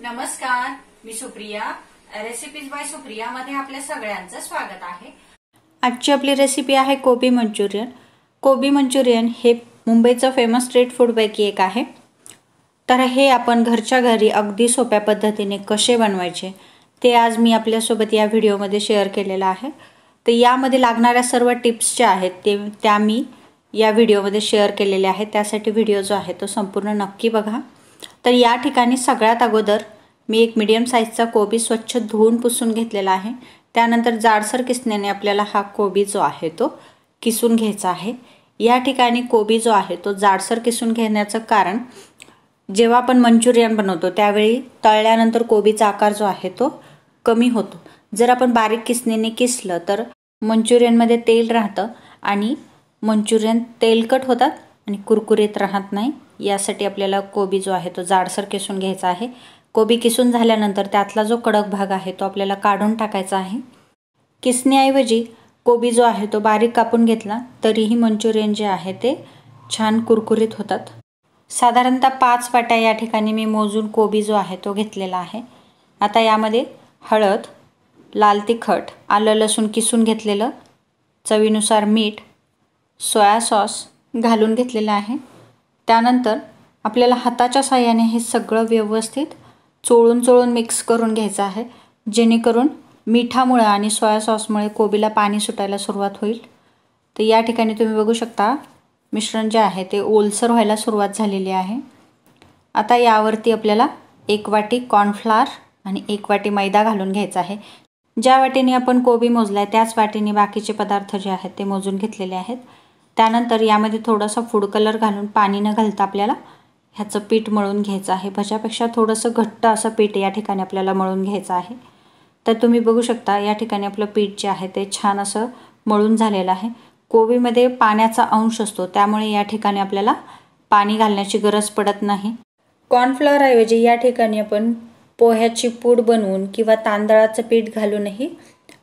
नमस्कार, मी Supriya. Recipes bye Supriya मध्ये आपल्या सगळ्यांचं स्वागत आहे. आजची आपली रेसिपी आहे कोबी मंचुरियन. कोबी मंचुरियन हे मुंबईचं फेमस स्ट्रीट फूड पैकी एक आहे. तर हे आपण घरच्या घरी अगदी सोप्या पद्धतीने कसे बनवायचे ते आज मी आपल्यासोबत या व्हिडिओमध्ये शेअर केलेलं आहे. तर यामध्ये लागणाऱ्या सर्व टिप्स ज्या आहेत त्या मी या व्हिडिओमध्ये शेअर केलेल्या आहेत. त्यासाठी व्हिडिओ जो आहे तो संपूर्ण नक्की बघा. तर या ठिकाणी सगळ्यात अगोदर मी एक मीडियम साईजचा कोबी स्वच्छ धुवून पुसून घेतलेला आहे. त्यानंतर जाडसर किसण्याने आपल्याला हा कोबी जो आहे तो किसून घ्यायचा आहे. या ठिकाणी कोबी जो आहे तो जाडसर किसून घेण्याचं कारण, जेव्हा आपण मंचुरियन बनवतो त्यावेळी तळल्यानंतर कोबीचा आकार जो आहे तो कमी होतो. जर आपण बारीक किसणीने किसलं तर मंचुरियनमध्ये तेल राहतं आणि मंचुरियन तेलकट होतात आणि कुरकुरीत राहत नाही. यासाठी आपल्याला कोबी जो आहे तो जाडसर किसून घ्यायचा आहे. कोबी किसून झाल्यानंतर त्यातला जो कडक भाग आहे तो आपल्याला काढून टाकायचा आहे. किसण्याऐवजी कोबी जो आहे तो बारीक कापून घेतला तरीही मंचुरियन जे आहे ते छान कुरकुरीत होतात. साधारणतः 5 वाट्या या ठिकाणी मी मोजून कोबी जो आहे तो घेतलेला आहे. आता यामध्ये हळद, लाल तिखट, आलं लसूण किसून घेतलेलं, चवीनुसार मीठ, सोया सॉस घालून घेतलेलं आहे. त्यानंतर आपल्याला हाताच्या साहाय्याने हे सगळं व्यवस्थित चोळून मिक्स करून घ्यायचं आहे, जेणेकरून मिठामुळे आणि सोया सॉसमुळे कोबीला पाणी सुटायला सुरुवात होईल. तर या ठिकाणी तुम्ही बघू शकता मिश्रण जे आहे ते ओलसर व्हायला सुरुवात झालेली आहे. आता यावरती आपल्याला 1 वाटी कॉर्नफ्लॉर आणि 1 वाटी मैदा घालून घ्यायचा आहे. ज्या वाटीने आपण कोबी मोजलाय त्याच वाटीने बाकीचे पदार्थ जे आहेत ते मोजून घेतलेले आहेत. त्यानंतर यामध्ये थोडासा फूड कलर घालून पाणी न घालता आपल्याला ह्याचं पीठ मळून घ्यायचं आहे. भज्यापेक्षा थोडंसं घट्ट असं पीठ या ठिकाणी आपल्याला मळून घ्यायचं आहे. तर तुम्ही बघू शकता या ठिकाणी आपलं पीठ जे आहे ते छान असं मळून झालेलं आहे. कोबीमध्ये पाण्याचा अंश असतो त्यामुळे या ठिकाणी आपल्याला पाणी घालण्याची गरज पडत नाही. कॉर्नफ्लॉरऐवजी या ठिकाणी आपण पोह्याची पूड बनवून किंवा तांदळाचं पीठ घालूनही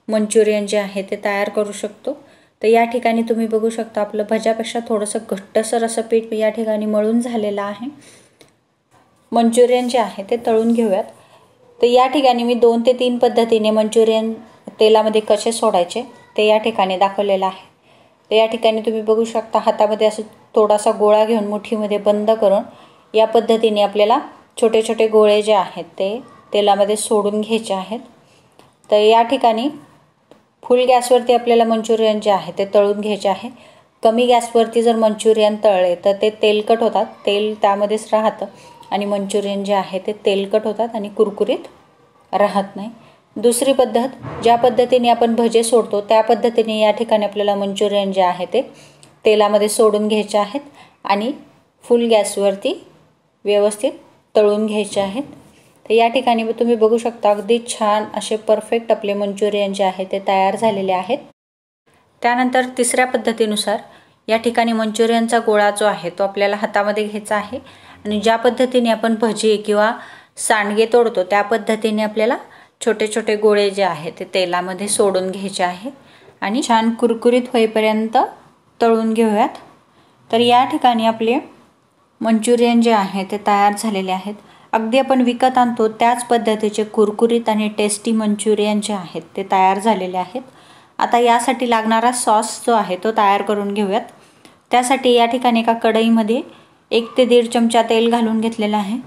मंचुरियन जे आहे ते तयार करू शकतो. तर या ठिकाणी तुम्ही बघू शकता आपलं भज्यापेक्षा थोडंसं घट्टसर असं पीठ या ठिकाणी मळून झालेलं आहे. मंचुरियन जे आहे ते तळून घेऊयात. तर या ठिकाणी मी 2 ते 3 पद्धतीने मंचुरियन तेलामध्ये कसे सोडायचे ते या ठिकाणी दाखवलेलं आहे. तर या ठिकाणी तुम्ही बघू शकता हातामध्ये असं थोडासा गोळा घेऊन मुठीमध्ये बंद करून या पद्धतीने आपल्याला छोटे छोटे गोळे जे आहेत ते तेलामध्ये सोडून घ्यायचे आहेत. तर या ठिकाणी फुल गॅसवरती आपल्याला मंचुरियन जे आहे ते तळून घ्यायचे आहे. कमी गॅसवरती जर मंचुरियन तळले तर ते तेलकट होतात, तेल त्यामध्येच राहतं आणि मंचुरियन जे आहे ते तेलकट होतात आणि कुरकुरीत राहत नाही. दुसरी पद्धत, ज्या पद्धतीने आपण भजे सोडतो त्या पद्धतीने या ठिकाणी आपल्याला मंचुरियन जे आहे ते तेलामध्ये सोडून घ्यायचे आहेत आणि फुल गॅसवरती व्यवस्थित तळून घ्यायचे आहेत. तर या ठिकाणी तुम्ही बघू शकता अगदी छान असे परफेक्ट आपले मंचुरियन जे आहे ते तयार झालेले आहेत. त्यानंतर तिसऱ्या पद्धतीनुसार या ठिकाणी मंचुरियनचा गोळा जो आहे तो आपल्याला हातामध्ये घ्यायचा आहे आणि ज्या पद्धतीने आपण भजी किंवा सांडगे तोडतो त्या पद्धतीने आपल्याला छोटे छोटे गोळे जे आहेत ते तेलामध्ये सोडून घ्यायचे आहे आणि छान कुरकुरीत होईपर्यंत तळून घेऊयात. तर या ठिकाणी आपले मंचुरियन जे आहे ते तयार झालेले आहेत. अगदी आपण विकत आणतो त्याच पद्धतीचे कुरकुरीत आणि टेस्टी मंचुरियन जे आहेत ते तयार झालेले आहेत. आता यासाठी लागणारा सॉस जो आहे तो तयार करून घेऊयात. त्यासाठी या ठिकाणी एका कढईमध्ये 1 ते 1.5 चमचा तेल घालून घेतलेलं आहे.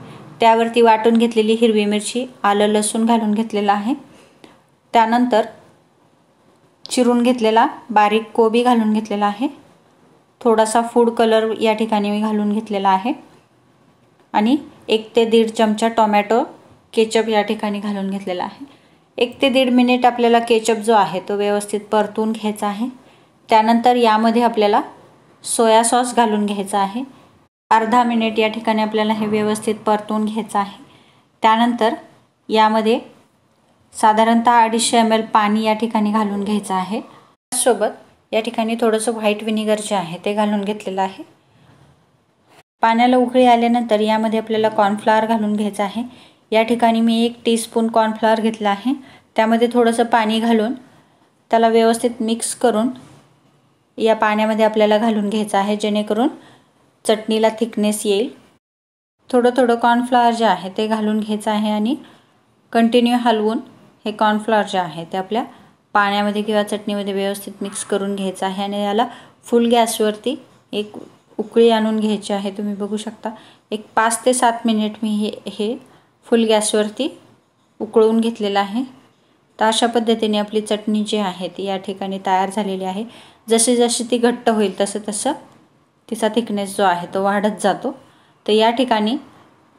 त्यावरती वाटून घेतलेली हिरवी मिरची, आलं लसूण घालून घेतलेलं आहे. त्यानंतर चिरून घेतलेला बारीक कोबी घालून घेतलेला आहे. थोडासा फूड कलर या ठिकाणी मी घालून घेतलेला आहे आणि 1 ते 1.5 चमचा टोमॅटो केचप या ठिकाणी घालून घेतलेला आहे. 1 ते 1.5 मिनिट आपल्याला केचप जो आहे तो व्यवस्थित परतून घ्यायचा आहे. त्यानंतर यामध्ये आपल्याला सोया सॉस घालून घ्यायचा आहे. अर्धा मिनिट या ठिकाणी आपल्याला हे व्यवस्थित परतून घ्यायचं आहे. त्यानंतर यामध्ये साधारणतः 250 ml पाणी या ठिकाणी घालून घ्यायचं आहे. त्यासोबत या ठिकाणी थोडंसं व्हाईट व्हिनेगर जे आहे ते घालून घेतलेलं आहे. पाण्याला उकळी आल्यानंतर यामध्ये आपल्याला कॉर्नफ्लॉर घालून घ्यायचं आहे. या ठिकाणी मी 1 टीस्पून कॉर्नफ्लॉर घेतला आहे. त्यामध्ये थोडंसं पाणी घालून त्याला व्यवस्थित मिक्स करून या पाण्यामध्ये आपल्याला घालून घ्यायचं आहे, जेणेकरून चटणीला थिकनेस येईल. थोडं थोडं कॉर्नफ्लॉवर जे आहे ते घालून घ्यायचं आहे आणि कंटिन्यू हलवून हे कॉर्नफ्लॉवर जे आहे ते आपल्या पाण्यामध्ये किंवा चटणीमध्ये व्यवस्थित मिक्स करून घ्यायचं आहे आणि याला फुल गॅसवरती एक उकळी आणून घ्यायची आहे। तुम्ही बघू शकता एक 5 ते 7 मिनिट मी हे फुल गॅसवरती उकळून घेतलेलं आहे। तर अशा पद्धतीने आपली चटणी जी आहे ती या ठिकाणी तयार झालेली आहे। जशी जशी ती घट्ट होईल तसं तसं तिचा थिकनेस जो आहे तो वाढत जातो। तर या ठिकाणी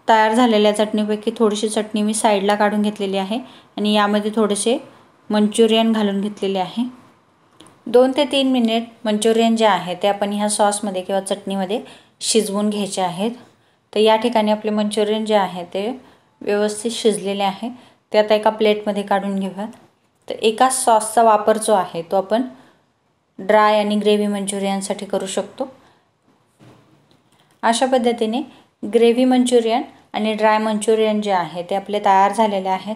तयार झालेल्या चटणीपैकी थोडीशी चटणी मी साईडला काढून घेतलेली आहे आणि यामध्ये थोडेसे मंचुरियन घालून घेतलेले आहे। 2 ते 3 मिनिट मंचुरियन जे आहे ते आपण ह्या सॉसमध्ये किंवा चटणीमध्ये शिजवून घ्यायचे आहेत। तर या ठिकाणी आपले मंचुरियन जे आहे ते व्यवस्थित शिजलेले आहे। ते आता एका प्लेटमध्ये काढून घेऊयात। तर एका सॉसचा वापर जो आहे तो आपण ड्राय आणि ग्रेव्ही मंचुरियनसाठी करू शकतो। अशा पद्धतीने ग्रेव्ही मंचुरियन आणि ड्राय मंचुरियन जे आहे ते आपले तयार झालेले आहेत।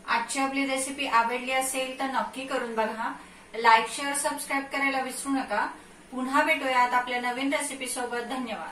आजची आपली रेसिपी आवडली असेल तर नक्की करून बघा। लाईक शेअर सबस्क्राईब करायला विसरू नका। पुन्हा भेटूयात आपल्या नवीन रेसिपी सोबत। धन्यवाद।